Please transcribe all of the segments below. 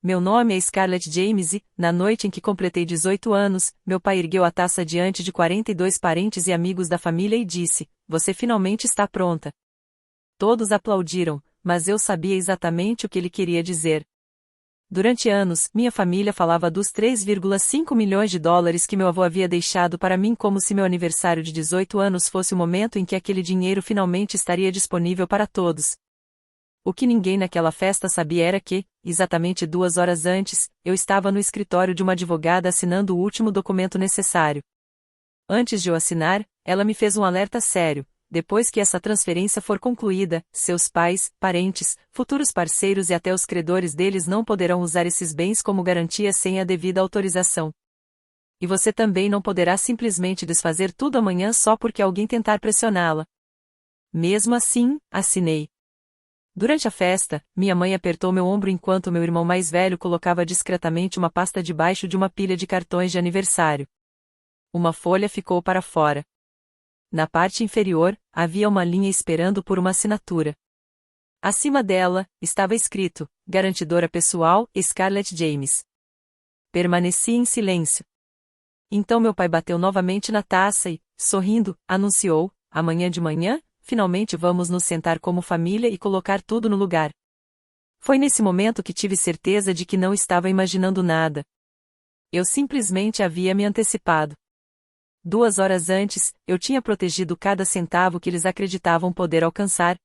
Meu nome é Scarlett James e, na noite em que completei 18 anos, meu pai ergueu a taça diante de 42 parentes e amigos da família e disse: "Você finalmente está pronta." Todos aplaudiram, mas eu sabia exatamente o que ele queria dizer. Durante anos, minha família falava dos 3,5 milhões de dólares que meu avô havia deixado para mim como se meu aniversário de 18 anos fosse o momento em que aquele dinheiro finalmente estaria disponível para todos. O que ninguém naquela festa sabia era que, exatamente 2 horas antes, eu estava no escritório de uma advogada assinando o último documento necessário. Antes de eu assinar, ela me fez um alerta sério: depois que essa transferência for concluída, seus pais, parentes, futuros parceiros e até os credores deles não poderão usar esses bens como garantia sem a devida autorização. E você também não poderá simplesmente desfazer tudo amanhã só porque alguém tentar pressioná-la. Mesmo assim, assinei. Durante a festa, minha mãe apertou meu ombro enquanto meu irmão mais velho colocava discretamente uma pasta debaixo de uma pilha de cartões de aniversário. Uma folha ficou para fora. Na parte inferior, havia uma linha esperando por uma assinatura. Acima dela, estava escrito: Garantidora pessoal, Scarlett James. Permaneci em silêncio. Então meu pai bateu novamente na taça e, sorrindo, anunciou: amanhã de manhã, finalmente vamos nos sentar como família e colocar tudo no lugar. Foi nesse momento que tive certeza de que não estava imaginando nada. Eu simplesmente havia me antecipado. 2 horas antes, eu tinha protegido cada centavo que eles acreditavam poder alcançar.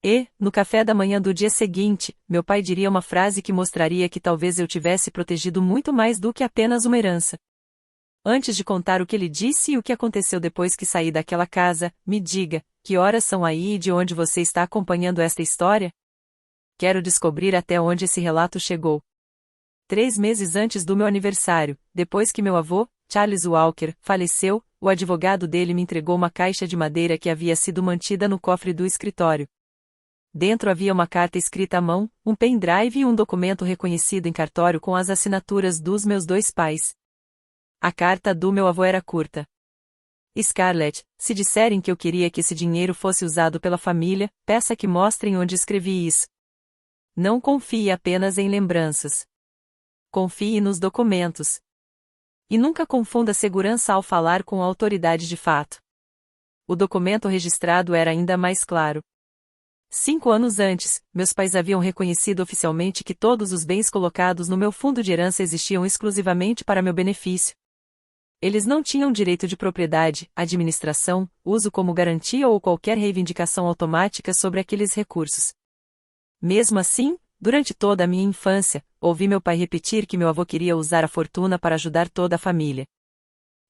E, no café da manhã do dia seguinte, meu pai diria uma frase que mostraria que talvez eu tivesse protegido muito mais do que apenas uma herança. Antes de contar o que ele disse e o que aconteceu depois que saí daquela casa, me diga: que horas são aí e de onde você está acompanhando esta história? Quero descobrir até onde esse relato chegou. 3 meses antes do meu aniversário, depois que meu avô, Charles Walker, faleceu, o advogado dele me entregou uma caixa de madeira que havia sido mantida no cofre do escritório. Dentro havia uma carta escrita à mão, um pendrive e um documento reconhecido em cartório com as assinaturas dos meus 2 pais. A carta do meu avô era curta. Scarlett, se disserem que eu queria que esse dinheiro fosse usado pela família, peça que mostrem onde escrevi isso. Não confie apenas em lembranças. Confie nos documentos. E nunca confunda segurança ao falar com a autoridade de fato. O documento registrado era ainda mais claro. 5 anos antes, meus pais haviam reconhecido oficialmente que todos os bens colocados no meu fundo de herança existiam exclusivamente para meu benefício. Eles não tinham direito de propriedade, administração, uso como garantia ou qualquer reivindicação automática sobre aqueles recursos. Mesmo assim, durante toda a minha infância, ouvi meu pai repetir que meu avô queria usar a fortuna para ajudar toda a família.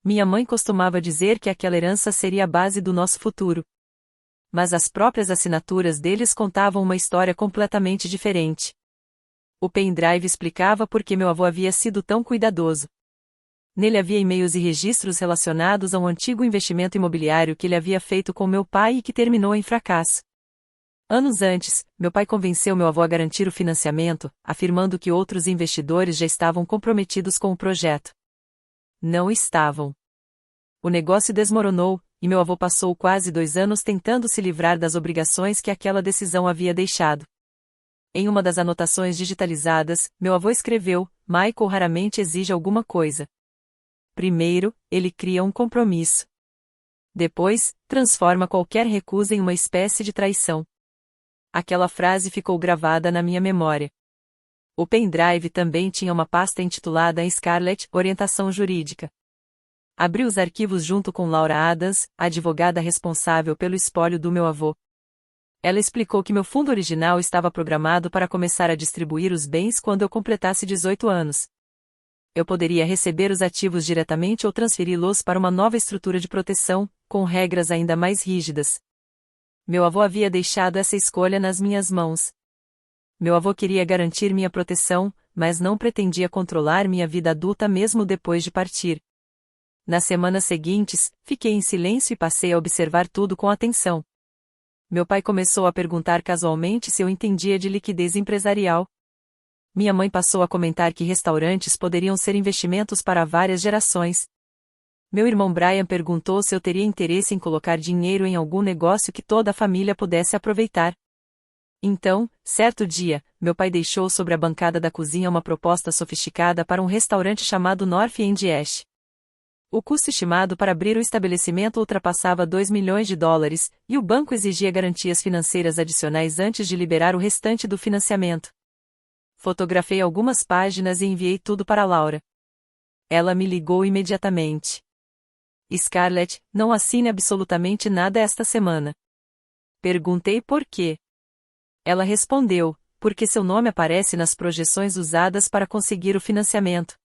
Minha mãe costumava dizer que aquela herança seria a base do nosso futuro. Mas as próprias assinaturas deles contavam uma história completamente diferente. O pendrive explicava por que meu avô havia sido tão cuidadoso. Nele havia e-mails e registros relacionados a um antigo investimento imobiliário que ele havia feito com meu pai e que terminou em fracasso. Anos antes, meu pai convenceu meu avô a garantir o financiamento, afirmando que outros investidores já estavam comprometidos com o projeto. Não estavam. O negócio desmoronou, e meu avô passou quase 2 anos tentando se livrar das obrigações que aquela decisão havia deixado. Em uma das anotações digitalizadas, meu avô escreveu: Michael raramente exige alguma coisa. Primeiro, ele cria um compromisso. Depois, transforma qualquer recusa em uma espécie de traição. Aquela frase ficou gravada na minha memória. O pendrive também tinha uma pasta intitulada Scarlett, Orientação Jurídica. Abri os arquivos junto com Laura Adams, a advogada responsável pelo espólio do meu avô. Ela explicou que meu fundo original estava programado para começar a distribuir os bens quando eu completasse 18 anos. Eu poderia receber os ativos diretamente ou transferi-los para uma nova estrutura de proteção, com regras ainda mais rígidas. Meu avô havia deixado essa escolha nas minhas mãos. Meu avô queria garantir minha proteção, mas não pretendia controlar minha vida adulta mesmo depois de partir. Nas semanas seguintes, fiquei em silêncio e passei a observar tudo com atenção. Meu pai começou a perguntar casualmente se eu entendia de liquidez empresarial. Minha mãe passou a comentar que restaurantes poderiam ser investimentos para várias gerações. Meu irmão Brian perguntou se eu teria interesse em colocar dinheiro em algum negócio que toda a família pudesse aproveitar. Então, certo dia, meu pai deixou sobre a bancada da cozinha uma proposta sofisticada para um restaurante chamado North End Ash. O custo estimado para abrir o estabelecimento ultrapassava US$ 2 milhões, e o banco exigia garantias financeiras adicionais antes de liberar o restante do financiamento. Fotografei algumas páginas e enviei tudo para Laura. Ela me ligou imediatamente. Scarlett, não assine absolutamente nada esta semana. Perguntei por quê. Ela respondeu, porque seu nome aparece nas projeções usadas para conseguir o financiamento.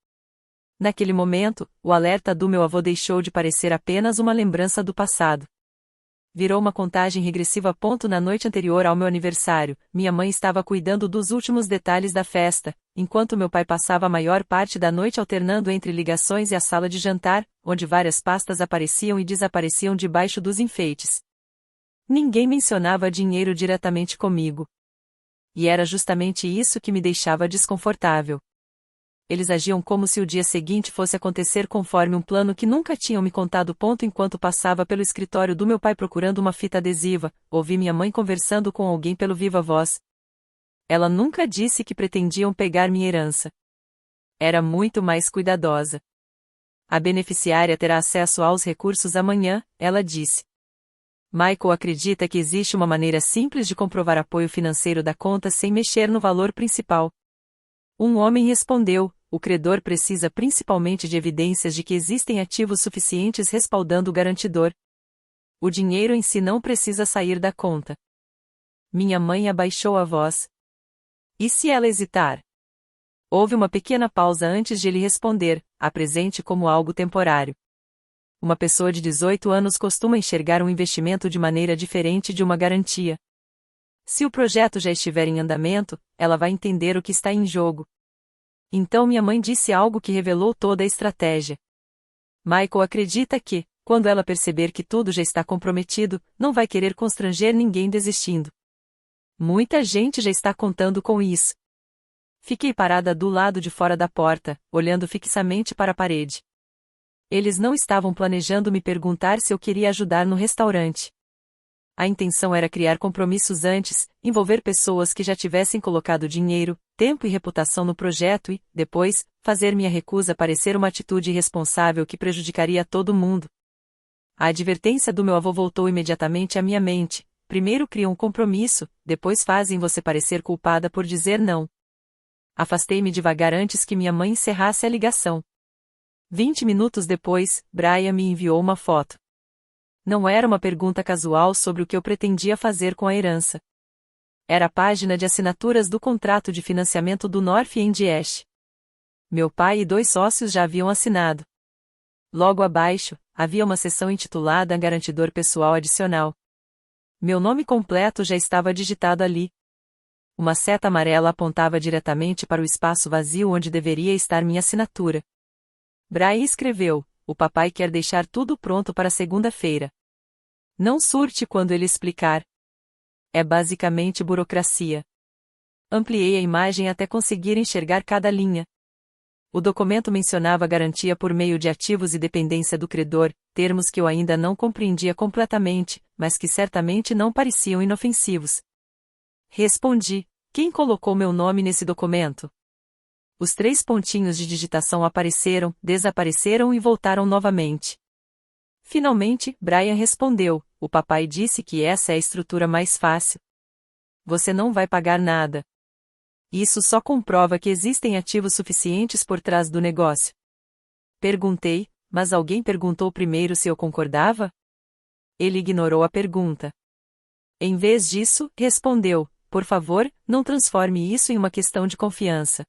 Naquele momento, o alerta do meu avô deixou de parecer apenas uma lembrança do passado. Virou uma contagem regressiva. Na noite anterior ao meu aniversário, minha mãe estava cuidando dos últimos detalhes da festa, enquanto meu pai passava a maior parte da noite alternando entre ligações e a sala de jantar, onde várias pastas apareciam e desapareciam debaixo dos enfeites. Ninguém mencionava dinheiro diretamente comigo. E era justamente isso que me deixava desconfortável. Eles agiam como se o dia seguinte fosse acontecer conforme um plano que nunca tinham me contado. Enquanto passava pelo escritório do meu pai procurando uma fita adesiva, ouvi minha mãe conversando com alguém pelo viva voz. Ela nunca disse que pretendiam pegar minha herança. Era muito mais cuidadosa. A beneficiária terá acesso aos recursos amanhã, ela disse. Michael acredita que existe uma maneira simples de comprovar apoio financeiro da conta sem mexer no valor principal. Um homem respondeu: o credor precisa principalmente de evidências de que existem ativos suficientes respaldando o garantidor. O dinheiro em si não precisa sair da conta. Minha mãe abaixou a voz. E se ela hesitar? Houve uma pequena pausa antes de ele responder: apresente como algo temporário. Uma pessoa de 18 anos costuma enxergar um investimento de maneira diferente de uma garantia. Se o projeto já estiver em andamento, ela vai entender o que está em jogo. Então minha mãe disse algo que revelou toda a estratégia. Michael acredita que, quando ela perceber que tudo já está comprometido, não vai querer constranger ninguém desistindo. Muita gente já está contando com isso. Fiquei parada do lado de fora da porta, olhando fixamente para a parede. Eles não estavam planejando me perguntar se eu queria ajudar no restaurante. A intenção era criar compromissos antes, envolver pessoas que já tivessem colocado dinheiro, tempo e reputação no projeto e, depois, fazer minha recusa parecer uma atitude irresponsável que prejudicaria todo mundo. A advertência do meu avô voltou imediatamente à minha mente: primeiro criam um compromisso, depois fazem você parecer culpada por dizer não. Afastei-me devagar antes que minha mãe encerrasse a ligação. 20 minutos depois, Brian me enviou uma foto. Não era uma pergunta casual sobre o que eu pretendia fazer com a herança. Era a página de assinaturas do contrato de financiamento do North End Ash. Meu pai e 2 sócios já haviam assinado. Logo abaixo, havia uma seção intitulada Garantidor Pessoal Adicional. Meu nome completo já estava digitado ali. Uma seta amarela apontava diretamente para o espaço vazio onde deveria estar minha assinatura. Brian escreveu: o papai quer deixar tudo pronto para segunda-feira. Não surte quando ele explicar. É basicamente burocracia. Ampliei a imagem até conseguir enxergar cada linha. O documento mencionava garantia por meio de ativos e dependência do credor, termos que eu ainda não compreendia completamente, mas que certamente não pareciam inofensivos. Respondi: quem colocou meu nome nesse documento? Os 3 pontinhos de digitação apareceram, desapareceram e voltaram novamente. Finalmente, Brian respondeu: o papai disse que essa é a estrutura mais fácil. Você não vai pagar nada. Isso só comprova que existem ativos suficientes por trás do negócio. Perguntei: mas alguém perguntou primeiro se eu concordava? Ele ignorou a pergunta. Em vez disso, respondeu: por favor, não transforme isso em uma questão de confiança.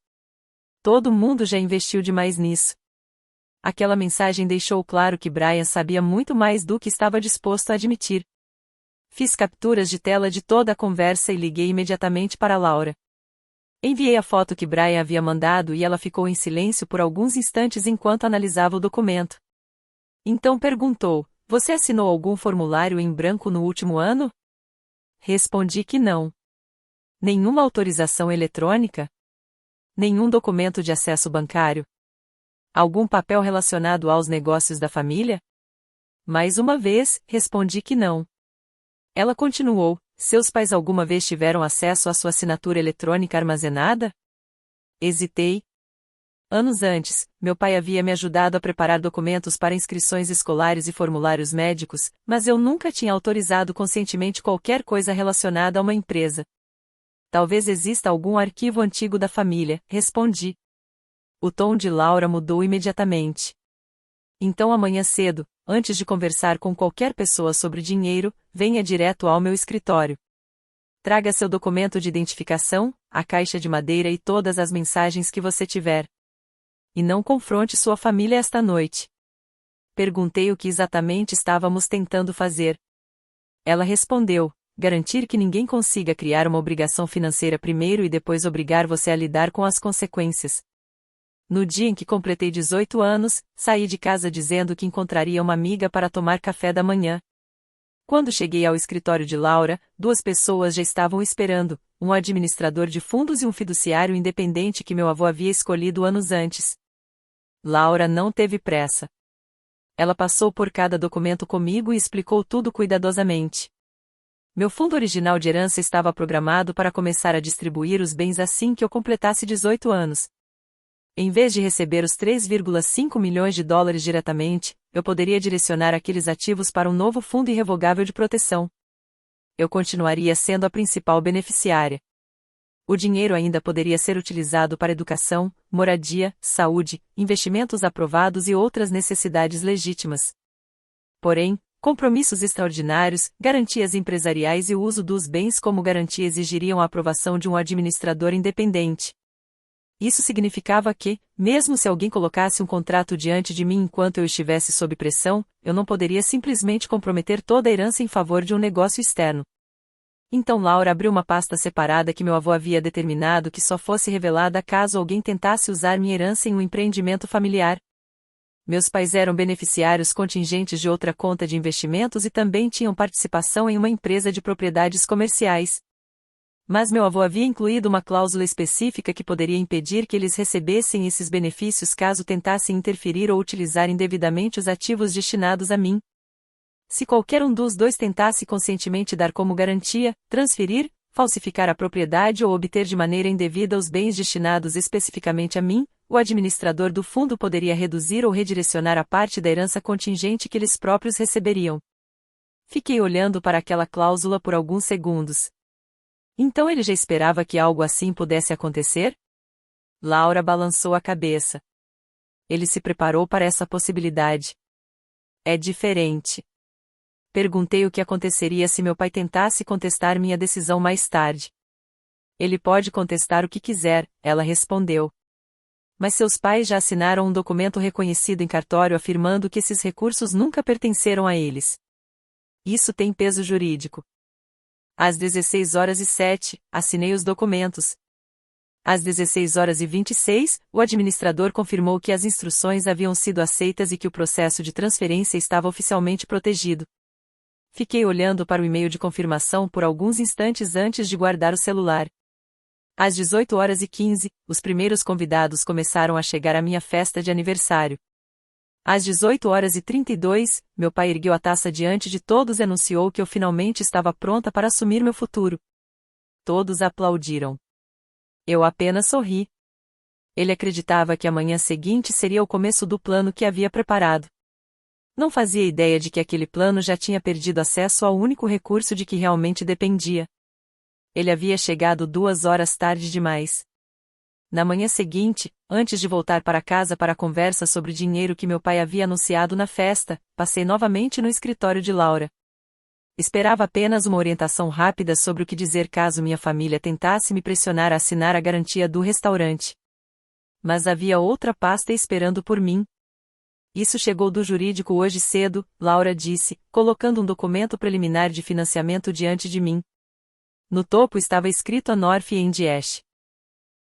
Todo mundo já investiu demais nisso. Aquela mensagem deixou claro que Brian sabia muito mais do que estava disposto a admitir. Fiz capturas de tela de toda a conversa e liguei imediatamente para Laura. Enviei a foto que Brian havia mandado e ela ficou em silêncio por alguns instantes enquanto analisava o documento. Então perguntou: você assinou algum formulário em branco no último ano? Respondi que não. Nenhuma autorização eletrônica? Nenhum documento de acesso bancário? Algum papel relacionado aos negócios da família? Mais uma vez, respondi que não. Ela continuou: Seus pais alguma vez tiveram acesso à sua assinatura eletrônica armazenada? Hesitei. Anos antes, meu pai havia me ajudado a preparar documentos para inscrições escolares e formulários médicos, mas eu nunca tinha autorizado conscientemente qualquer coisa relacionada a uma empresa. Talvez exista algum arquivo antigo da família, respondi. O tom de Laura mudou imediatamente. Então amanhã cedo, antes de conversar com qualquer pessoa sobre dinheiro, venha direto ao meu escritório. Traga seu documento de identificação, a caixa de madeira e todas as mensagens que você tiver. E não confronte sua família esta noite. Perguntei o que exatamente estávamos tentando fazer. Ela respondeu: garantir que ninguém consiga criar uma obrigação financeira primeiro e depois obrigar você a lidar com as consequências. No dia em que completei 18 anos, saí de casa dizendo que encontraria uma amiga para tomar café da manhã. Quando cheguei ao escritório de Laura, 2 pessoas já estavam esperando, um administrador de fundos e um fiduciário independente que meu avô havia escolhido anos antes. Laura não teve pressa. Ela passou por cada documento comigo e explicou tudo cuidadosamente. Meu fundo original de herança estava programado para começar a distribuir os bens assim que eu completasse 18 anos. Em vez de receber os 3,5 milhões de dólares diretamente, eu poderia direcionar aqueles ativos para um novo fundo irrevogável de proteção. Eu continuaria sendo a principal beneficiária. O dinheiro ainda poderia ser utilizado para educação, moradia, saúde, investimentos aprovados e outras necessidades legítimas. Porém, compromissos extraordinários, garantias empresariais e o uso dos bens como garantia exigiriam a aprovação de um administrador independente. Isso significava que, mesmo se alguém colocasse um contrato diante de mim enquanto eu estivesse sob pressão, eu não poderia simplesmente comprometer toda a herança em favor de um negócio externo. Então Laura abriu uma pasta separada que meu avô havia determinado que só fosse revelada caso alguém tentasse usar minha herança em um empreendimento familiar. Meus pais eram beneficiários contingentes de outra conta de investimentos e também tinham participação em uma empresa de propriedades comerciais. Mas meu avô havia incluído uma cláusula específica que poderia impedir que eles recebessem esses benefícios caso tentassem interferir ou utilizar indevidamente os ativos destinados a mim. Se qualquer um dos dois tentasse conscientemente dar como garantia, transferir, falsificar a propriedade ou obter de maneira indevida os bens destinados especificamente a mim, o administrador do fundo poderia reduzir ou redirecionar a parte da herança contingente que eles próprios receberiam. Fiquei olhando para aquela cláusula por alguns segundos. Então ele já esperava que algo assim pudesse acontecer? Laura balançou a cabeça. Ele se preparou para essa possibilidade. É diferente. Perguntei o que aconteceria se meu pai tentasse contestar minha decisão mais tarde. Ele pode contestar o que quiser, ela respondeu. Mas seus pais já assinaram um documento reconhecido em cartório afirmando que esses recursos nunca pertenceram a eles. Isso tem peso jurídico. Às 16h07, assinei os documentos. Às 16h26, o administrador confirmou que as instruções haviam sido aceitas e que o processo de transferência estava oficialmente protegido. Fiquei olhando para o e-mail de confirmação por alguns instantes antes de guardar o celular. Às 18h15, os primeiros convidados começaram a chegar à minha festa de aniversário. Às 18h32, meu pai ergueu a taça diante de todos e anunciou que eu finalmente estava pronta para assumir meu futuro. Todos aplaudiram. Eu apenas sorri. Ele acreditava que a manhã seguinte seria o começo do plano que havia preparado. Não fazia ideia de que aquele plano já tinha perdido acesso ao único recurso de que realmente dependia. Ele havia chegado 2 horas tarde demais. Na manhã seguinte, antes de voltar para casa para a conversa sobre o dinheiro que meu pai havia anunciado na festa, passei novamente no escritório de Laura. Esperava apenas uma orientação rápida sobre o que dizer caso minha família tentasse me pressionar a assinar a garantia do restaurante. Mas havia outra pasta esperando por mim. Isso chegou do jurídico hoje cedo, Laura disse, colocando um documento preliminar de financiamento diante de mim. No topo estava escrito a North End Ash.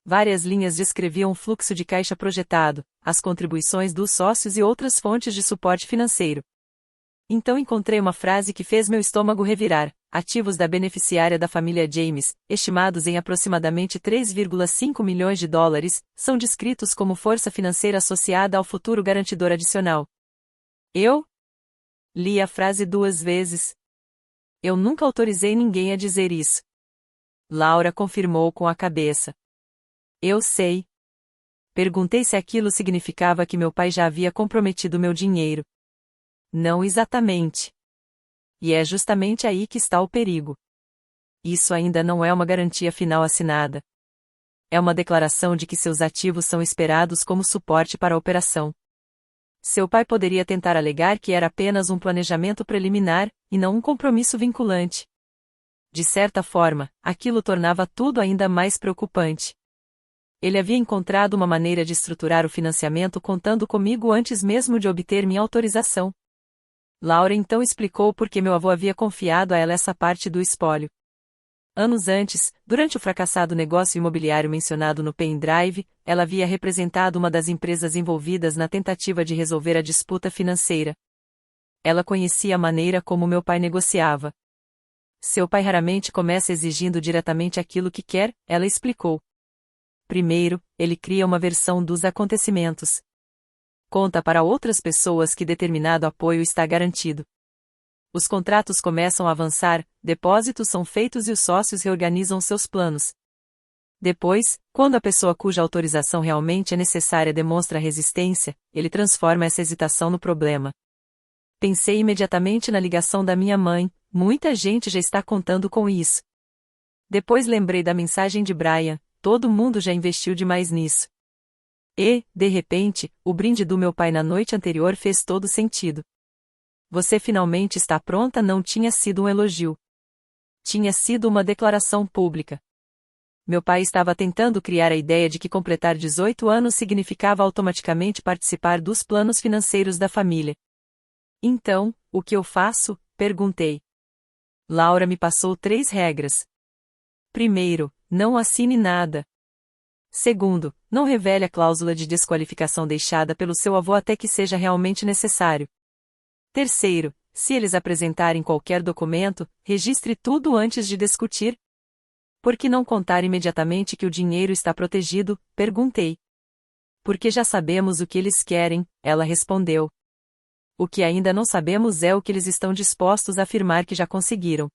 Várias linhas descreviam o fluxo de caixa projetado, as contribuições dos sócios e outras fontes de suporte financeiro. Então encontrei uma frase que fez meu estômago revirar: ativos da beneficiária da família James, estimados em aproximadamente 3,5 milhões de dólares, são descritos como força financeira associada ao futuro garantidor adicional. Eu li a frase 2 vezes. Eu nunca autorizei ninguém a dizer isso. Laura confirmou com a cabeça. Eu sei. Perguntei se aquilo significava que meu pai já havia comprometido meu dinheiro. Não exatamente. E é justamente aí que está o perigo. Isso ainda não é uma garantia final assinada. É uma declaração de que seus ativos são esperados como suporte para a operação. Seu pai poderia tentar alegar que era apenas um planejamento preliminar, e não um compromisso vinculante. De certa forma, aquilo tornava tudo ainda mais preocupante. Ele havia encontrado uma maneira de estruturar o financiamento contando comigo antes mesmo de obter minha autorização. Laura então explicou por que meu avô havia confiado a ela essa parte do espólio. Anos antes, durante o fracassado negócio imobiliário mencionado no pendrive, ela havia representado uma das empresas envolvidas na tentativa de resolver a disputa financeira. Ela conhecia a maneira como meu pai negociava. Seu pai raramente começa exigindo diretamente aquilo que quer, ela explicou. Primeiro, ele cria uma versão dos acontecimentos. Conta para outras pessoas que determinado apoio está garantido. Os contratos começam a avançar, depósitos são feitos e os sócios reorganizam seus planos. Depois, quando a pessoa cuja autorização realmente é necessária demonstra resistência, ele transforma essa hesitação no problema. Pensei imediatamente na ligação da minha mãe, muita gente já está contando com isso. Depois lembrei da mensagem de Brian, todo mundo já investiu demais nisso. E, de repente, o brinde do meu pai na noite anterior fez todo sentido. Você finalmente está pronta não tinha sido um elogio. Tinha sido uma declaração pública. Meu pai estava tentando criar a ideia de que completar 18 anos significava automaticamente participar dos planos financeiros da família. Então, o que eu faço? Perguntei. Laura me passou 3 regras. Primeiro, não assine nada. Segundo, não revele a cláusula de desqualificação deixada pelo seu avô até que seja realmente necessário. Terceiro, se eles apresentarem qualquer documento, registre tudo antes de discutir. Por que não contar imediatamente que o dinheiro está protegido? Perguntei. Porque já sabemos o que eles querem, ela respondeu. O que ainda não sabemos é o que eles estão dispostos a afirmar que já conseguiram.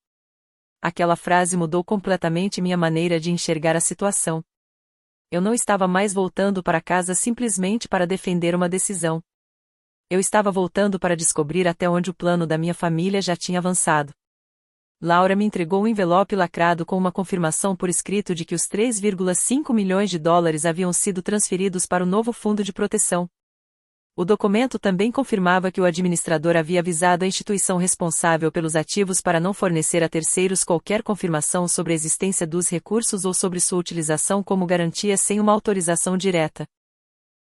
Aquela frase mudou completamente minha maneira de enxergar a situação. Eu não estava mais voltando para casa simplesmente para defender uma decisão. Eu estava voltando para descobrir até onde o plano da minha família já tinha avançado. Laura me entregou um envelope lacrado com uma confirmação por escrito de que os 3,5 milhões de dólares haviam sido transferidos para o novo fundo de proteção. O documento também confirmava que o administrador havia avisado a instituição responsável pelos ativos para não fornecer a terceiros qualquer confirmação sobre a existência dos recursos ou sobre sua utilização como garantia sem uma autorização direta.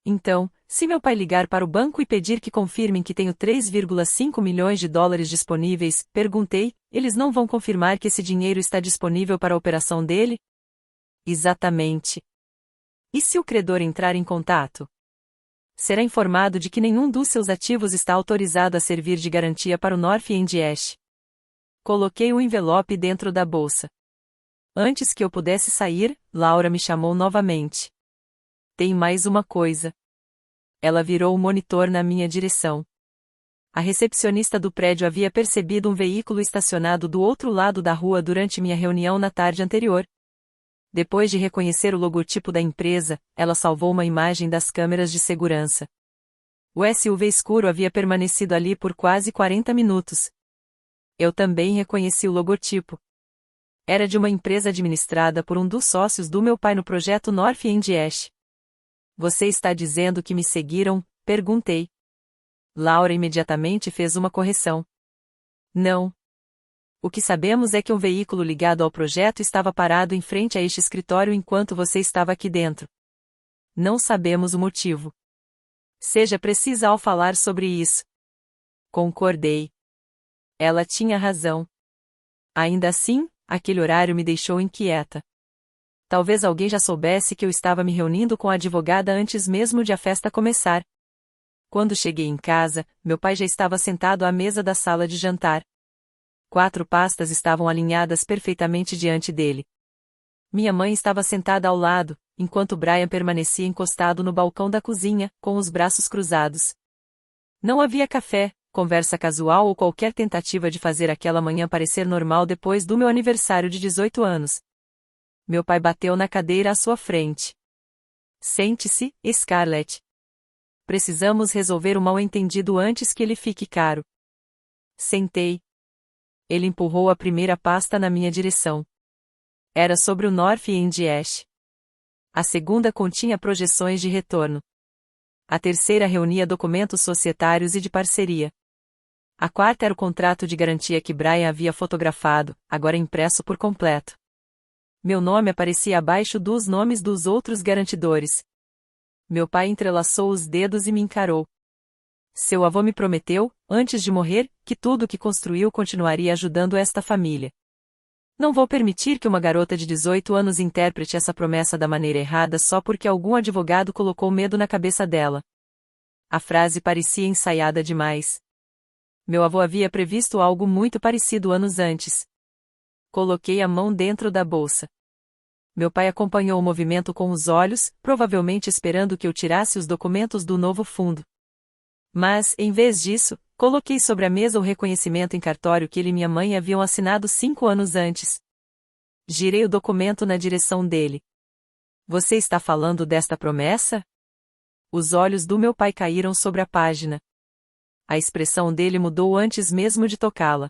Então, se meu pai ligar para o banco e pedir que confirmem que tenho 3,5 milhões de dólares disponíveis, perguntei, eles não vão confirmar que esse dinheiro está disponível para a operação dele? Exatamente. E se o credor entrar em contato? Será informado de que nenhum dos seus ativos está autorizado a servir de garantia para o North End Ash. Coloquei o envelope dentro da bolsa. Antes que eu pudesse sair, Laura me chamou novamente. Tem mais uma coisa. Ela virou o monitor na minha direção. A recepcionista do prédio havia percebido um veículo estacionado do outro lado da rua durante minha reunião na tarde anterior. Depois de reconhecer o logotipo da empresa, ela salvou uma imagem das câmeras de segurança. O SUV escuro havia permanecido ali por quase 40 minutos. Eu também reconheci o logotipo. Era de uma empresa administrada por um dos sócios do meu pai no projeto North End Ash. Você está dizendo que me seguiram? Perguntei. Laura imediatamente fez uma correção. Não. O que sabemos é que um veículo ligado ao projeto estava parado em frente a este escritório enquanto você estava aqui dentro. Não sabemos o motivo. Seja precisa ao falar sobre isso. Concordei. Ela tinha razão. Ainda assim, aquele horário me deixou inquieta. Talvez alguém já soubesse que eu estava me reunindo com a advogada antes mesmo de a festa começar. Quando cheguei em casa, meu pai já estava sentado à mesa da sala de jantar. 4 pastas estavam alinhadas perfeitamente diante dele. Minha mãe estava sentada ao lado, enquanto Brian permanecia encostado no balcão da cozinha, com os braços cruzados. Não havia café, conversa casual ou qualquer tentativa de fazer aquela manhã parecer normal depois do meu aniversário de 18 anos. Meu pai bateu na cadeira à sua frente. Sente-se, Scarlett. Precisamos resolver o mal-entendido antes que ele fique caro. Sentei. Ele empurrou a primeira pasta na minha direção. Era sobre o North End Ash. A segunda continha projeções de retorno. A terceira reunia documentos societários e de parceria. A quarta era o contrato de garantia que Brian havia fotografado, agora impresso por completo. Meu nome aparecia abaixo dos nomes dos outros garantidores. Meu pai entrelaçou os dedos e me encarou. Seu avô me prometeu, antes de morrer, que tudo o que construiu continuaria ajudando esta família. Não vou permitir que uma garota de 18 anos interprete essa promessa da maneira errada só porque algum advogado colocou medo na cabeça dela. A frase parecia ensaiada demais. Meu avô havia previsto algo muito parecido anos antes. Coloquei a mão dentro da bolsa. Meu pai acompanhou o movimento com os olhos, provavelmente esperando que eu tirasse os documentos do novo fundo. Mas, em vez disso, coloquei sobre a mesa o reconhecimento em cartório que ele e minha mãe haviam assinado 5 anos antes. Girei o documento na direção dele. Você está falando desta promessa? Os olhos do meu pai caíram sobre a página. A expressão dele mudou antes mesmo de tocá-la.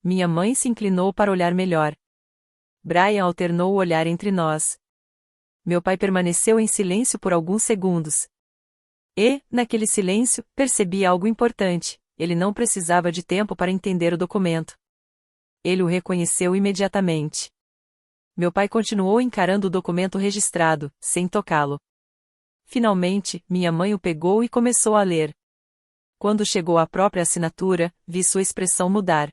Minha mãe se inclinou para olhar melhor. Brian alternou o olhar entre nós. Meu pai permaneceu em silêncio por alguns segundos. E, naquele silêncio, percebi algo importante: ele não precisava de tempo para entender o documento. Ele o reconheceu imediatamente. Meu pai continuou encarando o documento registrado, sem tocá-lo. Finalmente, minha mãe o pegou e começou a ler. Quando chegou à própria assinatura, vi sua expressão mudar.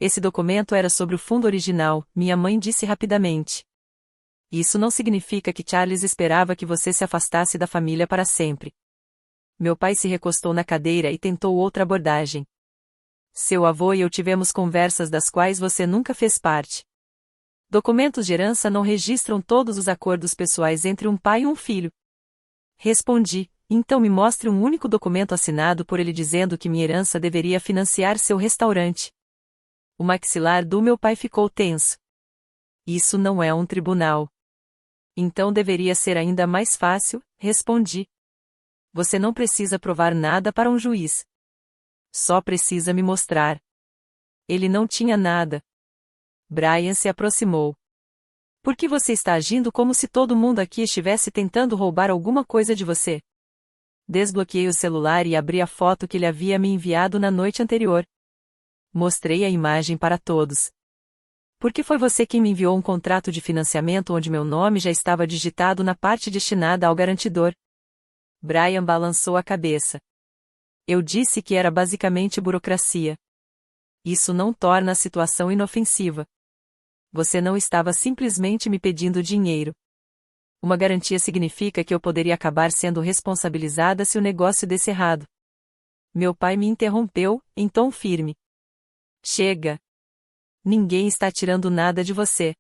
Esse documento era sobre o fundo original, minha mãe disse rapidamente. Isso não significa que Charles esperava que você se afastasse da família para sempre. Meu pai se recostou na cadeira e tentou outra abordagem. Seu avô e eu tivemos conversas das quais você nunca fez parte. Documentos de herança não registram todos os acordos pessoais entre um pai e um filho. Respondi, então me mostre um único documento assinado por ele dizendo que minha herança deveria financiar seu restaurante. O maxilar do meu pai ficou tenso. Isso não é um tribunal. Então deveria ser ainda mais fácil, respondi. Você não precisa provar nada para um juiz. Só precisa me mostrar. Ele não tinha nada. Brian se aproximou. Por que você está agindo como se todo mundo aqui estivesse tentando roubar alguma coisa de você? Desbloqueei o celular e abri a foto que ele havia me enviado na noite anterior. Mostrei a imagem para todos. Por que foi você quem me enviou um contrato de financiamento onde meu nome já estava digitado na parte destinada ao garantidor? Brian balançou a cabeça. Eu disse que era basicamente burocracia. Isso não torna a situação inofensiva. Você não estava simplesmente me pedindo dinheiro. Uma garantia significa que eu poderia acabar sendo responsabilizada se o negócio desse errado. Meu pai me interrompeu, em tom firme. Chega. Ninguém está tirando nada de você.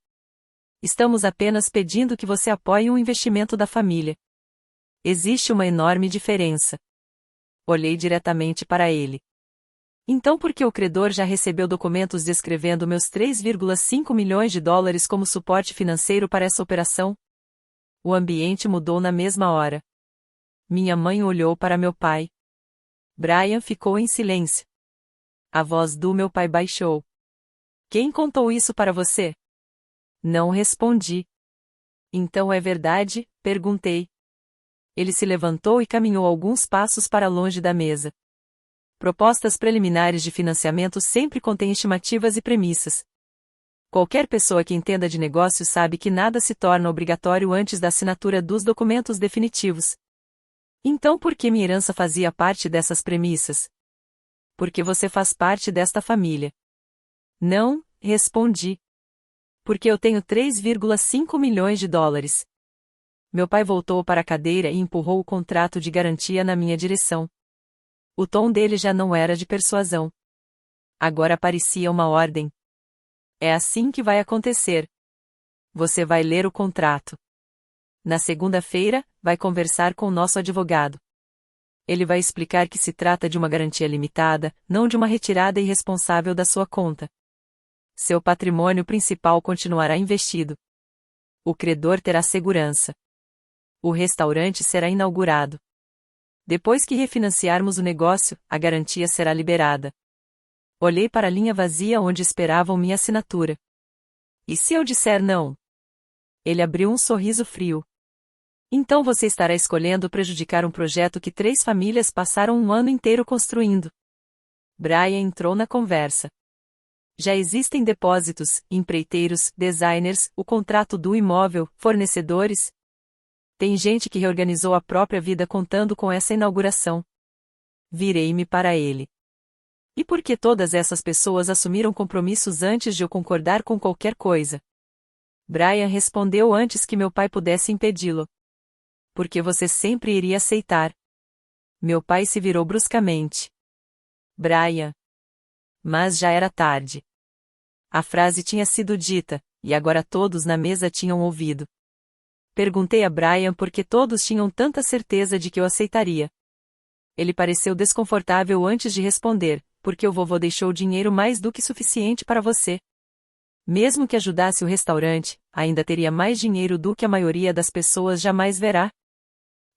Estamos apenas pedindo que você apoie um investimento da família. Existe uma enorme diferença. Olhei diretamente para ele. Então por que o credor já recebeu documentos descrevendo meus 3,5 milhões de dólares como suporte financeiro para essa operação? O ambiente mudou na mesma hora. Minha mãe olhou para meu pai. Brian ficou em silêncio. A voz do meu pai baixou. Quem contou isso para você? Não respondi. Então é verdade? Perguntei. Ele se levantou e caminhou alguns passos para longe da mesa. Propostas preliminares de financiamento sempre contêm estimativas e premissas. Qualquer pessoa que entenda de negócios sabe que nada se torna obrigatório antes da assinatura dos documentos definitivos. Então por que minha herança fazia parte dessas premissas? Porque você faz parte desta família. Não, respondi. Porque eu tenho 3,5 milhões de dólares. Meu pai voltou para a cadeira e empurrou o contrato de garantia na minha direção. O tom dele já não era de persuasão. Agora parecia uma ordem. É assim que vai acontecer. Você vai ler o contrato. Na segunda-feira, vai conversar com o nosso advogado. Ele vai explicar que se trata de uma garantia limitada, não de uma retirada irresponsável da sua conta. Seu patrimônio principal continuará investido. O credor terá segurança. O restaurante será inaugurado. Depois que refinanciarmos o negócio, a garantia será liberada. Olhei para a linha vazia onde esperavam minha assinatura. E se eu disser não? Ele abriu um sorriso frio. Então você estará escolhendo prejudicar um projeto que 3 famílias passaram um ano inteiro construindo. Brian entrou na conversa. Já existem depósitos, empreiteiros, designers, o contrato do imóvel, fornecedores. Tem gente que reorganizou a própria vida contando com essa inauguração. Virei-me para ele. E por que todas essas pessoas assumiram compromissos antes de eu concordar com qualquer coisa? Brian respondeu antes que meu pai pudesse impedi-lo. Porque você sempre iria aceitar. Meu pai se virou bruscamente. Brian. Mas já era tarde. A frase tinha sido dita, e agora todos na mesa tinham ouvido. Perguntei a Brian por que todos tinham tanta certeza de que eu aceitaria. Ele pareceu desconfortável antes de responder, porque o vovô deixou dinheiro mais do que suficiente para você. Mesmo que ajudasse o restaurante, ainda teria mais dinheiro do que a maioria das pessoas jamais verá.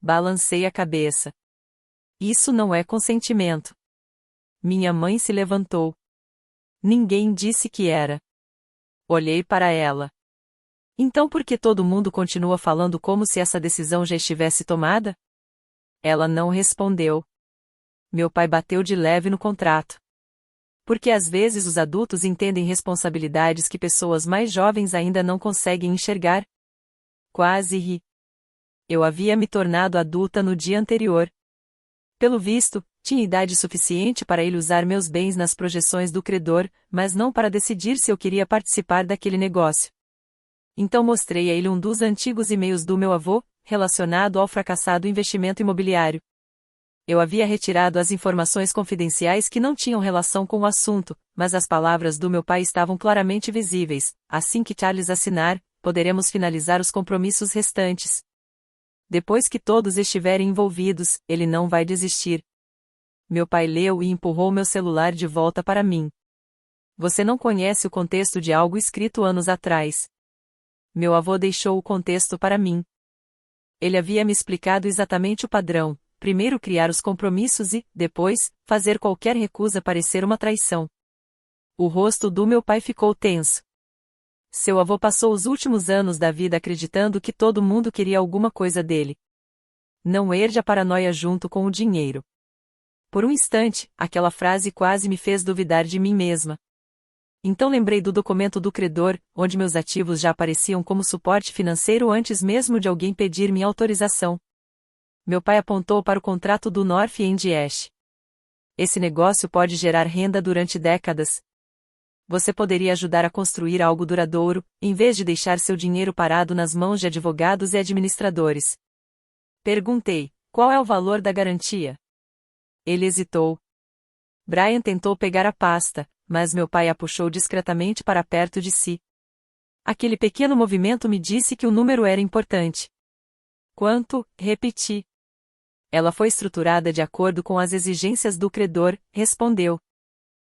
Balancei a cabeça. Isso não é consentimento. Minha mãe se levantou. Ninguém disse que era. Olhei para ela. Então por que todo mundo continua falando como se essa decisão já estivesse tomada? Ela não respondeu. Meu pai bateu de leve no contrato. Porque às vezes os adultos entendem responsabilidades que pessoas mais jovens ainda não conseguem enxergar. Quase ri. Eu havia me tornado adulta no dia anterior. Pelo visto, tinha idade suficiente para ele usar meus bens nas projeções do credor, mas não para decidir se eu queria participar daquele negócio. Então mostrei a ele um dos antigos e-mails do meu avô, relacionado ao fracassado investimento imobiliário. Eu havia retirado as informações confidenciais que não tinham relação com o assunto, mas as palavras do meu pai estavam claramente visíveis. Assim que Charles assinar, poderemos finalizar os compromissos restantes. Depois que todos estiverem envolvidos, ele não vai desistir. Meu pai leu e empurrou meu celular de volta para mim. Você não conhece o contexto de algo escrito anos atrás. Meu avô deixou o contexto para mim. Ele havia me explicado exatamente o padrão: primeiro criar os compromissos e, depois, fazer qualquer recusa parecer uma traição. O rosto do meu pai ficou tenso. Seu avô passou os últimos anos da vida acreditando que todo mundo queria alguma coisa dele. Não herde a paranoia junto com o dinheiro. Por um instante, aquela frase quase me fez duvidar de mim mesma. Então lembrei do documento do credor, onde meus ativos já apareciam como suporte financeiro antes mesmo de alguém pedir minha autorização. Meu pai apontou para o contrato do North End Ash. Esse negócio pode gerar renda durante décadas. Você poderia ajudar a construir algo duradouro, em vez de deixar seu dinheiro parado nas mãos de advogados e administradores. Perguntei, qual é o valor da garantia? Ele hesitou. Brian tentou pegar a pasta, mas meu pai a puxou discretamente para perto de si. Aquele pequeno movimento me disse que o número era importante. Quanto? Repeti. Ela foi estruturada de acordo com as exigências do credor, respondeu.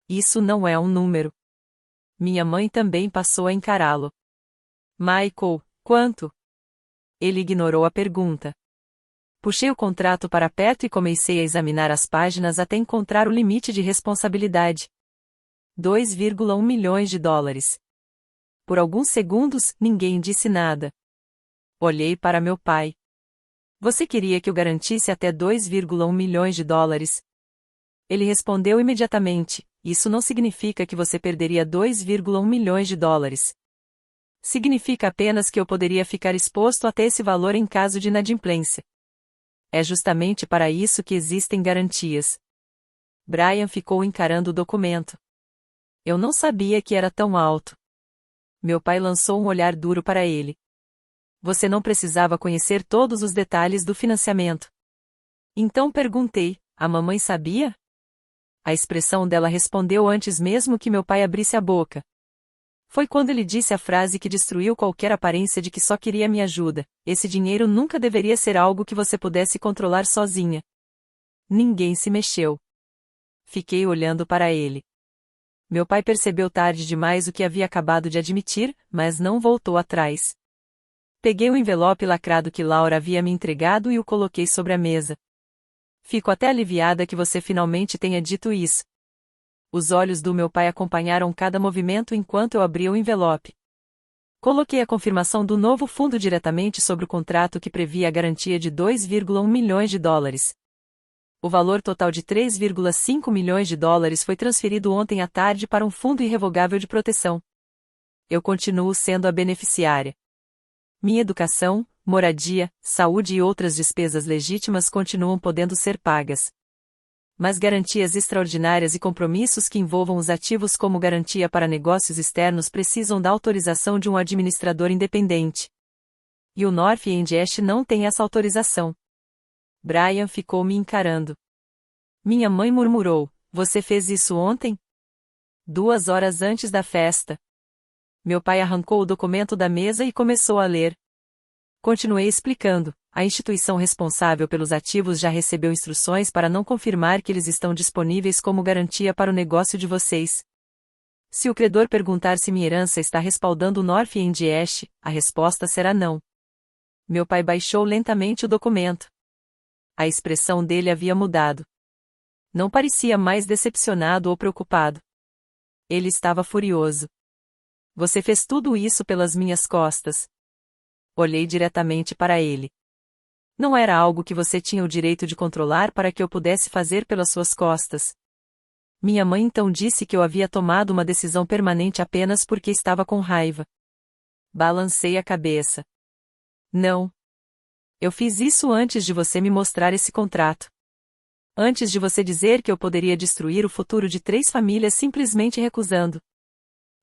Isso não é um número. Minha mãe também passou a encará-lo. Michael, quanto? Ele ignorou a pergunta. Puxei o contrato para perto e comecei a examinar as páginas até encontrar o limite de responsabilidade. 2,1 milhões de dólares. Por alguns segundos, ninguém disse nada. Olhei para meu pai. Você queria que eu garantisse até 2,1 milhões de dólares? Ele respondeu imediatamente, isso não significa que você perderia 2,1 milhões de dólares. Significa apenas que eu poderia ficar exposto até esse valor em caso de inadimplência. É justamente para isso que existem garantias. Brian ficou encarando o documento. Eu não sabia que era tão alto. Meu pai lançou um olhar duro para ele. Você não precisava conhecer todos os detalhes do financiamento. Então perguntei, a mamãe sabia? A expressão dela respondeu antes mesmo que meu pai abrisse a boca. Foi quando ele disse a frase que destruiu qualquer aparência de que só queria minha ajuda: esse dinheiro nunca deveria ser algo que você pudesse controlar sozinha. Ninguém se mexeu. Fiquei olhando para ele. Meu pai percebeu tarde demais o que havia acabado de admitir, mas não voltou atrás. Peguei o envelope lacrado que Laura havia me entregado e o coloquei sobre a mesa. Fico até aliviada que você finalmente tenha dito isso. Os olhos do meu pai acompanharam cada movimento enquanto eu abria o envelope. Coloquei a confirmação do novo fundo diretamente sobre o contrato que previa a garantia de 2,1 milhões de dólares. O valor total de 3,5 milhões de dólares foi transferido ontem à tarde para um fundo irrevogável de proteção. Eu continuo sendo a beneficiária. Minha educação, moradia, saúde e outras despesas legítimas continuam podendo ser pagas. Mas garantias extraordinárias e compromissos que envolvam os ativos como garantia para negócios externos precisam da autorização de um administrador independente. E o North End Ash não tem essa autorização. Brian ficou me encarando. Minha mãe murmurou, você fez isso ontem? 2 horas antes da festa. Meu pai arrancou o documento da mesa e começou a ler. Continuei explicando. A instituição responsável pelos ativos já recebeu instruções para não confirmar que eles estão disponíveis como garantia para o negócio de vocês. Se o credor perguntar se minha herança está respaldando o North End Ash, a resposta será não. Meu pai baixou lentamente o documento. A expressão dele havia mudado. Não parecia mais decepcionado ou preocupado. Ele estava furioso. Você fez tudo isso pelas minhas costas. Olhei diretamente para ele. Não era algo que você tinha o direito de controlar para que eu pudesse fazer pelas suas costas. Minha mãe então disse que eu havia tomado uma decisão permanente apenas porque estava com raiva. Balancei a cabeça. Não. Eu fiz isso antes de você me mostrar esse contrato. Antes de você dizer que eu poderia destruir o futuro de 3 famílias simplesmente recusando.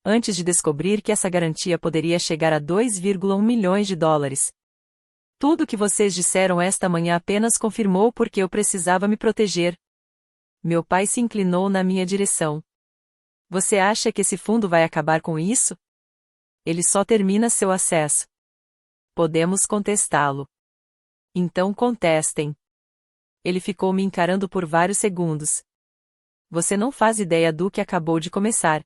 Antes de descobrir que essa garantia poderia chegar a 2,1 milhões de dólares. Tudo o que vocês disseram esta manhã apenas confirmou porque eu precisava me proteger. Meu pai se inclinou na minha direção. Você acha que esse fundo vai acabar com isso? Ele só termina seu acesso. Podemos contestá-lo. Então contestem. Ele ficou me encarando por vários segundos. Você não faz ideia do que acabou de começar.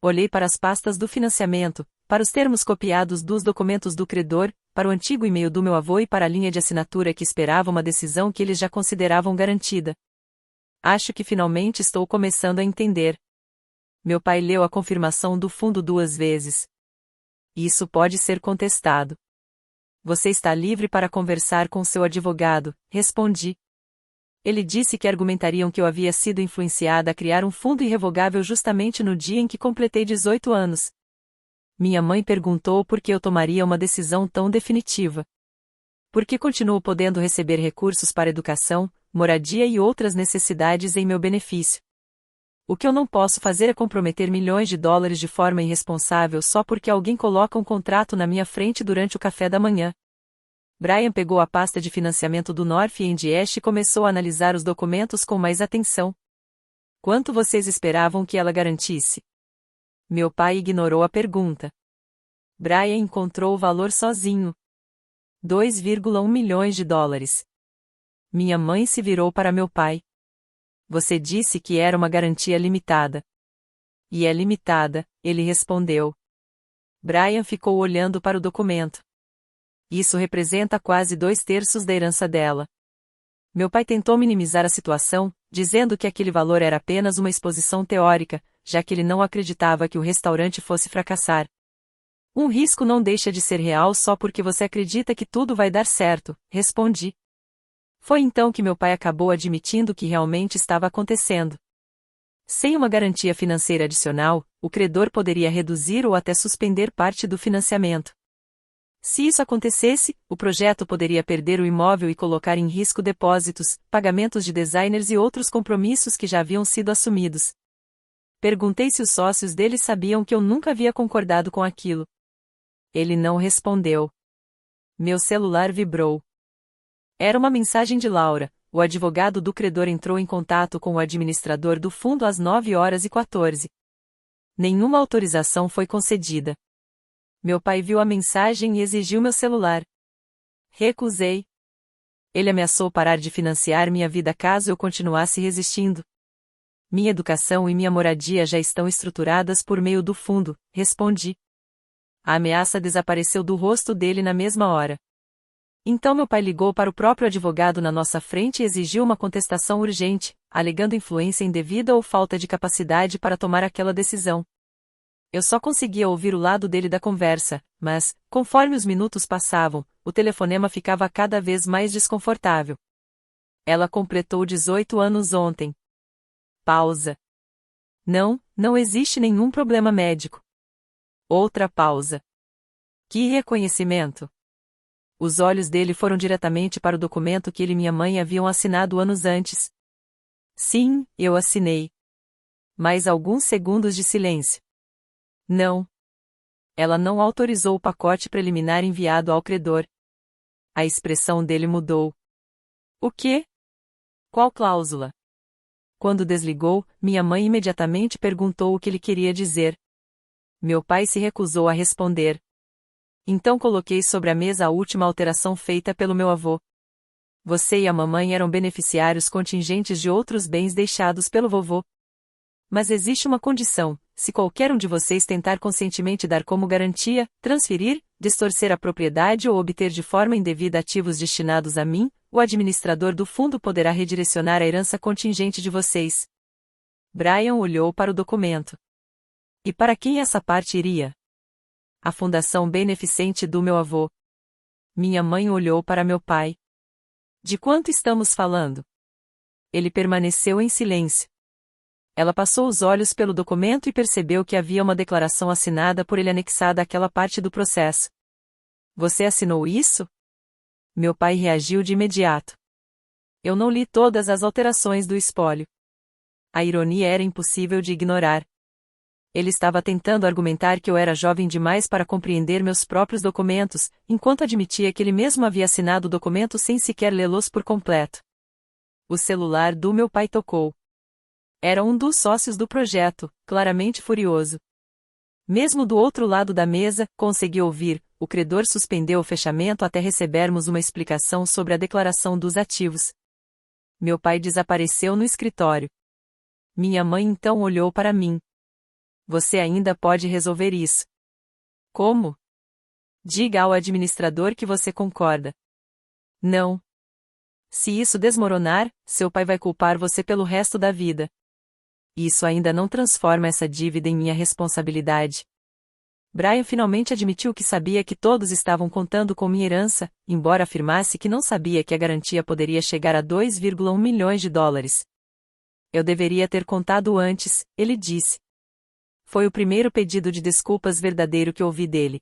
Olhei para as pastas do financiamento, para os termos copiados dos documentos do credor, para o antigo e-mail do meu avô e para a linha de assinatura que esperava uma decisão que eles já consideravam garantida. Acho que finalmente estou começando a entender. Meu pai leu a confirmação do fundo 2 vezes. Isso pode ser contestado. Você está livre para conversar com seu advogado, respondi. Ele disse que argumentariam que eu havia sido influenciada a criar um fundo irrevogável justamente no dia em que completei 18 anos. Minha mãe perguntou por que eu tomaria uma decisão tão definitiva. Por que continuo podendo receber recursos para educação, moradia e outras necessidades em meu benefício? O que eu não posso fazer é comprometer milhões de dólares de forma irresponsável só porque alguém coloca um contrato na minha frente durante o café da manhã. Brian pegou a pasta de financiamento do North End Ash e começou a analisar os documentos com mais atenção. Quanto vocês esperavam que ela garantisse? Meu pai ignorou a pergunta. Brian encontrou o valor sozinho. 2,1 milhões de dólares. Minha mãe se virou para meu pai. Você disse que era uma garantia limitada. E é limitada, ele respondeu. Brian ficou olhando para o documento. Isso representa quase 2/3 da herança dela. Meu pai tentou minimizar a situação, dizendo que aquele valor era apenas uma exposição teórica, já que ele não acreditava que o restaurante fosse fracassar. Um risco não deixa de ser real só porque você acredita que tudo vai dar certo, respondi. Foi então que meu pai acabou admitindo o que realmente estava acontecendo. Sem uma garantia financeira adicional, o credor poderia reduzir ou até suspender parte do financiamento. Se isso acontecesse, o projeto poderia perder o imóvel e colocar em risco depósitos, pagamentos de designers e outros compromissos que já haviam sido assumidos. Perguntei se os sócios dele sabiam que eu nunca havia concordado com aquilo. Ele não respondeu. Meu celular vibrou. Era uma mensagem de Laura. O advogado do credor entrou em contato com o administrador do fundo às 9h14. Nenhuma autorização foi concedida. Meu pai viu a mensagem e exigiu meu celular. Recusei. Ele ameaçou parar de financiar minha vida caso eu continuasse resistindo. Minha educação e minha moradia já estão estruturadas por meio do fundo, respondi. A ameaça desapareceu do rosto dele na mesma hora. Então meu pai ligou para o próprio advogado na nossa frente e exigiu uma contestação urgente, alegando influência indevida ou falta de capacidade para tomar aquela decisão. Eu só conseguia ouvir o lado dele da conversa, mas, conforme os minutos passavam, o telefonema ficava cada vez mais desconfortável. Ela completou 18 anos ontem. Pausa. Não, não existe nenhum problema médico. Outra pausa. Que reconhecimento! Os olhos dele foram diretamente para o documento que ele e minha mãe haviam assinado anos antes. Sim, eu assinei. Mais alguns segundos de silêncio. Não. Ela não autorizou o pacote preliminar enviado ao credor. A expressão dele mudou. O quê? Qual cláusula? Quando desligou, minha mãe imediatamente perguntou o que ele queria dizer. Meu pai se recusou a responder. Então coloquei sobre a mesa a última alteração feita pelo meu avô. Você e a mamãe eram beneficiários contingentes de outros bens deixados pelo vovô. Mas existe uma condição: se qualquer um de vocês tentar conscientemente dar como garantia, transferir, distorcer a propriedade ou obter de forma indevida ativos destinados a mim, o administrador do fundo poderá redirecionar a herança contingente de vocês. Brian olhou para o documento. E para quem essa parte iria? A fundação beneficente do meu avô. Minha mãe olhou para meu pai. De quanto estamos falando? Ele permaneceu em silêncio. Ela passou os olhos pelo documento e percebeu que havia uma declaração assinada por ele anexada àquela parte do processo. Você assinou isso? Meu pai reagiu de imediato. Eu não li todas as alterações do espólio. A ironia era impossível de ignorar. Ele estava tentando argumentar que eu era jovem demais para compreender meus próprios documentos, enquanto admitia que ele mesmo havia assinado o documento sem sequer lê-los por completo. O celular do meu pai tocou. Era um dos sócios do projeto, claramente furioso. Mesmo do outro lado da mesa, consegui ouvir: o credor suspendeu o fechamento até recebermos uma explicação sobre a declaração dos ativos. Meu pai desapareceu no escritório. Minha mãe então olhou para mim. Você ainda pode resolver isso. Como? Diga ao administrador que você concorda. Não. Se isso desmoronar, seu pai vai culpar você pelo resto da vida. Isso ainda não transforma essa dívida em minha responsabilidade. Brian finalmente admitiu que sabia que todos estavam contando com minha herança, embora afirmasse que não sabia que a garantia poderia chegar a 2,1 milhões de dólares. Eu deveria ter contado antes, ele disse. Foi o primeiro pedido de desculpas verdadeiro que ouvi dele.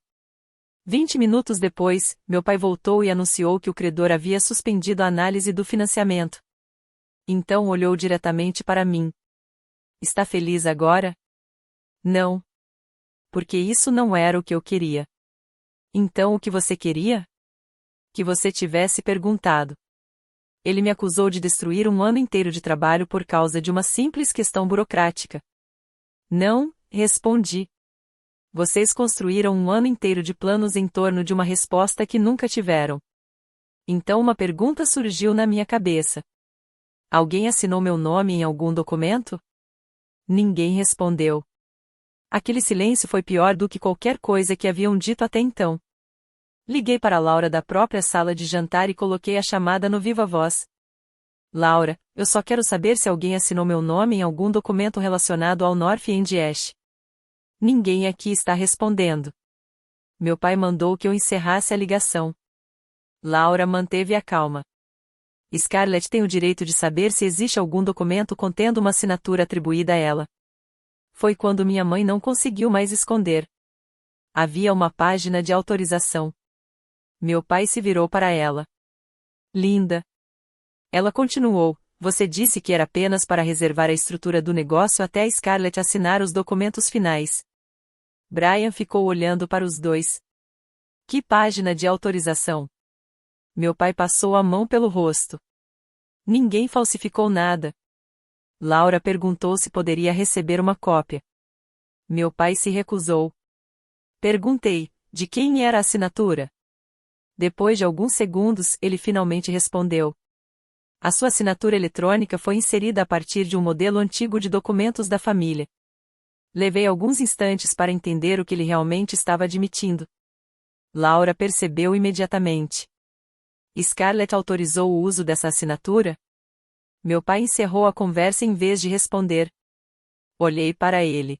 20 minutos depois, meu pai voltou e anunciou que o credor havia suspendido a análise do financiamento. Então olhou diretamente para mim. Está feliz agora? Não. Porque isso não era o que eu queria. Então o que você queria? Que você tivesse perguntado. Ele me acusou de destruir um ano inteiro de trabalho por causa de uma simples questão burocrática. Não, respondi. Vocês construíram um ano inteiro de planos em torno de uma resposta que nunca tiveram. Então uma pergunta surgiu na minha cabeça. Alguém assinou meu nome em algum documento? Ninguém respondeu. Aquele silêncio foi pior do que qualquer coisa que haviam dito até então. Liguei para Laura da própria sala de jantar e coloquei a chamada no viva voz. Laura, eu só quero saber se alguém assinou meu nome em algum documento relacionado ao North End Ash. Ninguém aqui está respondendo. Meu pai mandou que eu encerrasse a ligação. Laura manteve a calma. Scarlett tem o direito de saber se existe algum documento contendo uma assinatura atribuída a ela. Foi quando minha mãe não conseguiu mais esconder. Havia uma página de autorização. Meu pai se virou para ela. Linda. Ela continuou: você disse que era apenas para reservar a estrutura do negócio até a Scarlett assinar os documentos finais. Brian ficou olhando para os dois. Que página de autorização? Meu pai passou a mão pelo rosto. Ninguém falsificou nada. Laura perguntou se poderia receber uma cópia. Meu pai se recusou. Perguntei: de quem era a assinatura? Depois de alguns segundos, ele finalmente respondeu. A sua assinatura eletrônica foi inserida a partir de um modelo antigo de documentos da família. Levei alguns instantes para entender o que ele realmente estava admitindo. Laura percebeu imediatamente. Scarlett autorizou o uso dessa assinatura? Meu pai encerrou a conversa em vez de responder. Olhei para ele.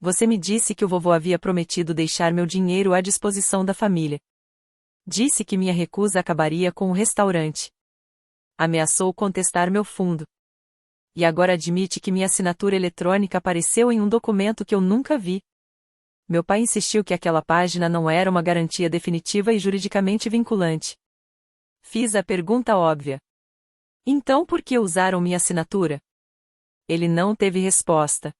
Você me disse que o vovô havia prometido deixar meu dinheiro à disposição da família. Disse que minha recusa acabaria com o restaurante. Ameaçou contestar meu fundo. E agora admite que minha assinatura eletrônica apareceu em um documento que eu nunca vi. Meu pai insistiu que aquela página não era uma garantia definitiva e juridicamente vinculante. Fiz a pergunta óbvia. Então por que usaram minha assinatura? Ele não teve resposta.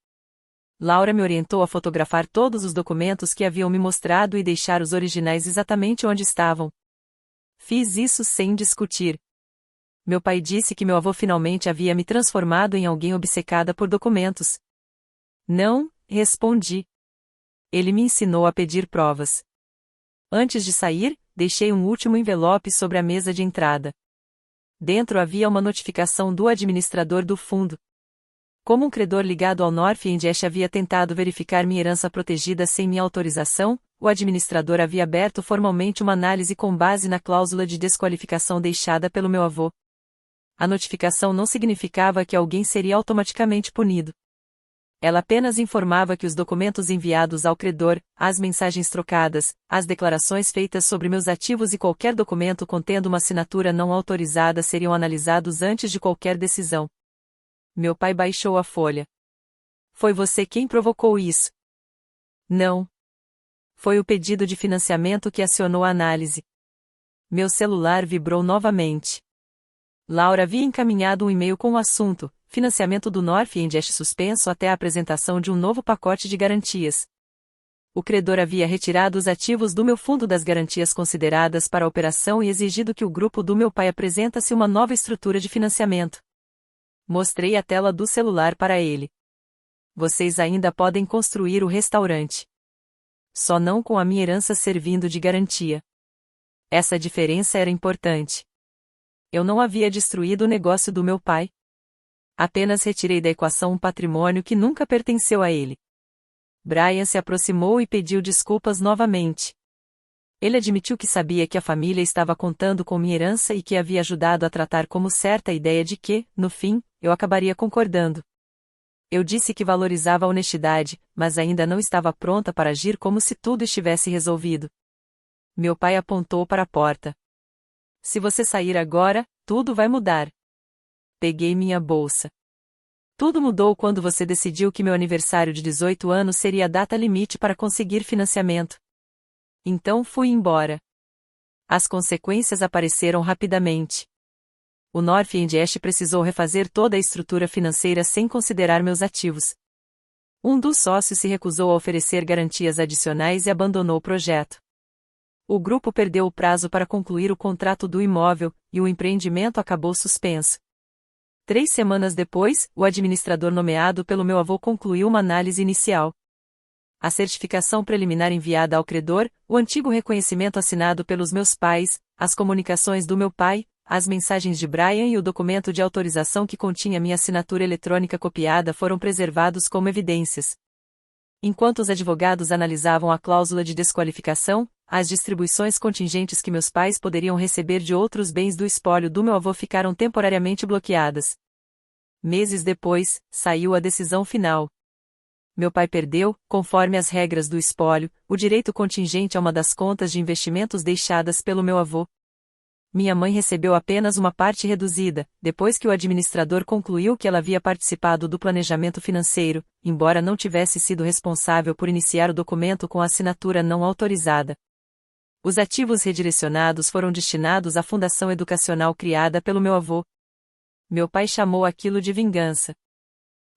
Laura me orientou a fotografar todos os documentos que haviam me mostrado e deixar os originais exatamente onde estavam. Fiz isso sem discutir. Meu pai disse que meu avô finalmente havia me transformado em alguém obcecada por documentos. Não, respondi. Ele me ensinou a pedir provas. Antes de sair, deixei um último envelope sobre a mesa de entrada. Dentro havia uma notificação do administrador do fundo. Como um credor ligado ao North End Ash havia tentado verificar minha herança protegida sem minha autorização, o administrador havia aberto formalmente uma análise com base na cláusula de desqualificação deixada pelo meu avô. A notificação não significava que alguém seria automaticamente punido. Ela apenas informava que os documentos enviados ao credor, as mensagens trocadas, as declarações feitas sobre meus ativos e qualquer documento contendo uma assinatura não autorizada seriam analisados antes de qualquer decisão. Meu pai baixou a folha. Foi você quem provocou isso? Não. Foi o pedido de financiamento que acionou a análise. Meu celular vibrou novamente. Laura havia encaminhado um e-mail com o assunto: financiamento do North End Ash suspenso até a apresentação de um novo pacote de garantias. O credor havia retirado os ativos do meu fundo das garantias consideradas para a operação e exigido que o grupo do meu pai apresentasse uma nova estrutura de financiamento. Mostrei a tela do celular para ele. Vocês ainda podem construir o restaurante. Só não com a minha herança servindo de garantia. Essa diferença era importante. Eu não havia destruído o negócio do meu pai. Apenas retirei da equação um patrimônio que nunca pertenceu a ele. Brian se aproximou e pediu desculpas novamente. Ele admitiu que sabia que a família estava contando com minha herança e que havia ajudado a tratar como certa a ideia de que, no fim, eu acabaria concordando. Eu disse que valorizava a honestidade, mas ainda não estava pronta para agir como se tudo estivesse resolvido. Meu pai apontou para a porta. Se você sair agora, tudo vai mudar. Peguei minha bolsa. Tudo mudou quando você decidiu que meu aniversário de 18 anos seria a data limite para conseguir financiamento. Então fui embora. As consequências apareceram rapidamente. O North End Ash precisou refazer toda a estrutura financeira sem considerar meus ativos. Um dos sócios se recusou a oferecer garantias adicionais e abandonou o projeto. O grupo perdeu o prazo para concluir o contrato do imóvel, e o empreendimento acabou suspenso. 3 semanas depois, o administrador nomeado pelo meu avô concluiu uma análise inicial. A certificação preliminar enviada ao credor, o antigo reconhecimento assinado pelos meus pais, as comunicações do meu pai, as mensagens de Brian e o documento de autorização que continha minha assinatura eletrônica copiada foram preservados como evidências. Enquanto os advogados analisavam a cláusula de desqualificação, as distribuições contingentes que meus pais poderiam receber de outros bens do espólio do meu avô ficaram temporariamente bloqueadas. Meses depois, saiu a decisão final. Meu pai perdeu, conforme as regras do espólio, o direito contingente a uma das contas de investimentos deixadas pelo meu avô. Minha mãe recebeu apenas uma parte reduzida, depois que o administrador concluiu que ela havia participado do planejamento financeiro, embora não tivesse sido responsável por iniciar o documento com a assinatura não autorizada. Os ativos redirecionados foram destinados à fundação educacional criada pelo meu avô. Meu pai chamou aquilo de vingança.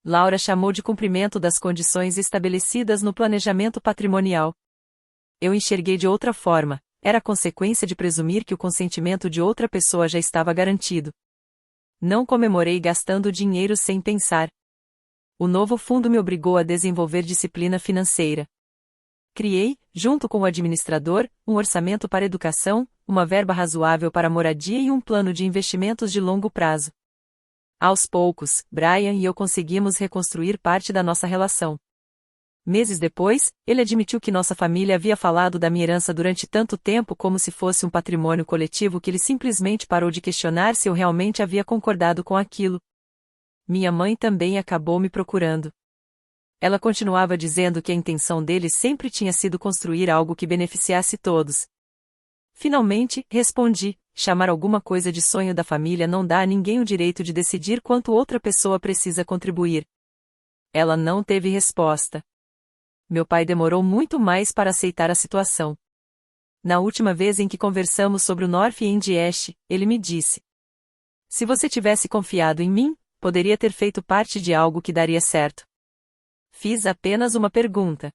Laura chamou de cumprimento das condições estabelecidas no planejamento patrimonial. Eu enxerguei de outra forma. Era consequência de presumir que o consentimento de outra pessoa já estava garantido. Não comemorei gastando dinheiro sem pensar. O novo fundo me obrigou a desenvolver disciplina financeira. Criei, junto com o administrador, um orçamento para educação, uma verba razoável para moradia e um plano de investimentos de longo prazo. Aos poucos, Brian e eu conseguimos reconstruir parte da nossa relação. Meses depois, ele admitiu que nossa família havia falado da minha herança durante tanto tempo como se fosse um patrimônio coletivo que ele simplesmente parou de questionar se eu realmente havia concordado com aquilo. Minha mãe também acabou me procurando. Ela continuava dizendo que a intenção dele sempre tinha sido construir algo que beneficiasse todos. Finalmente, respondi: chamar alguma coisa de sonho da família não dá a ninguém o direito de decidir quanto outra pessoa precisa contribuir. Ela não teve resposta. Meu pai demorou muito mais para aceitar a situação. Na última vez em que conversamos sobre o North End Ash, ele me disse: se você tivesse confiado em mim, poderia ter feito parte de algo que daria certo. Fiz apenas uma pergunta.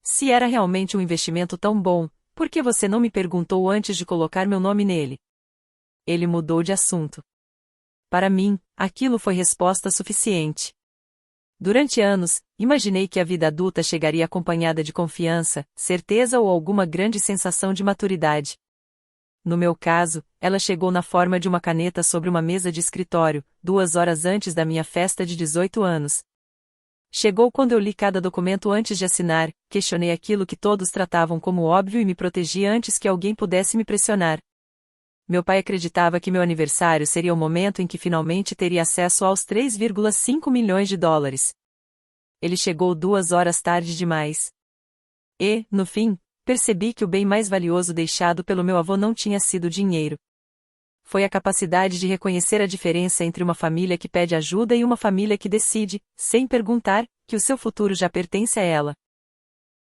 Se era realmente um investimento tão bom, por que você não me perguntou antes de colocar meu nome nele? Ele mudou de assunto. Para mim, aquilo foi resposta suficiente. Durante anos, imaginei que a vida adulta chegaria acompanhada de confiança, certeza ou alguma grande sensação de maturidade. No meu caso, ela chegou na forma de uma caneta sobre uma mesa de escritório, 2 horas antes da minha festa de 18 anos. Chegou quando eu li cada documento antes de assinar, questionei aquilo que todos tratavam como óbvio e me protegi antes que alguém pudesse me pressionar. Meu pai acreditava que meu aniversário seria o momento em que finalmente teria acesso aos 3,5 milhões de dólares. Ele chegou 2 horas tarde demais. E, no fim, percebi que o bem mais valioso deixado pelo meu avô não tinha sido dinheiro. Foi a capacidade de reconhecer a diferença entre uma família que pede ajuda e uma família que decide, sem perguntar, que o seu futuro já pertence a ela.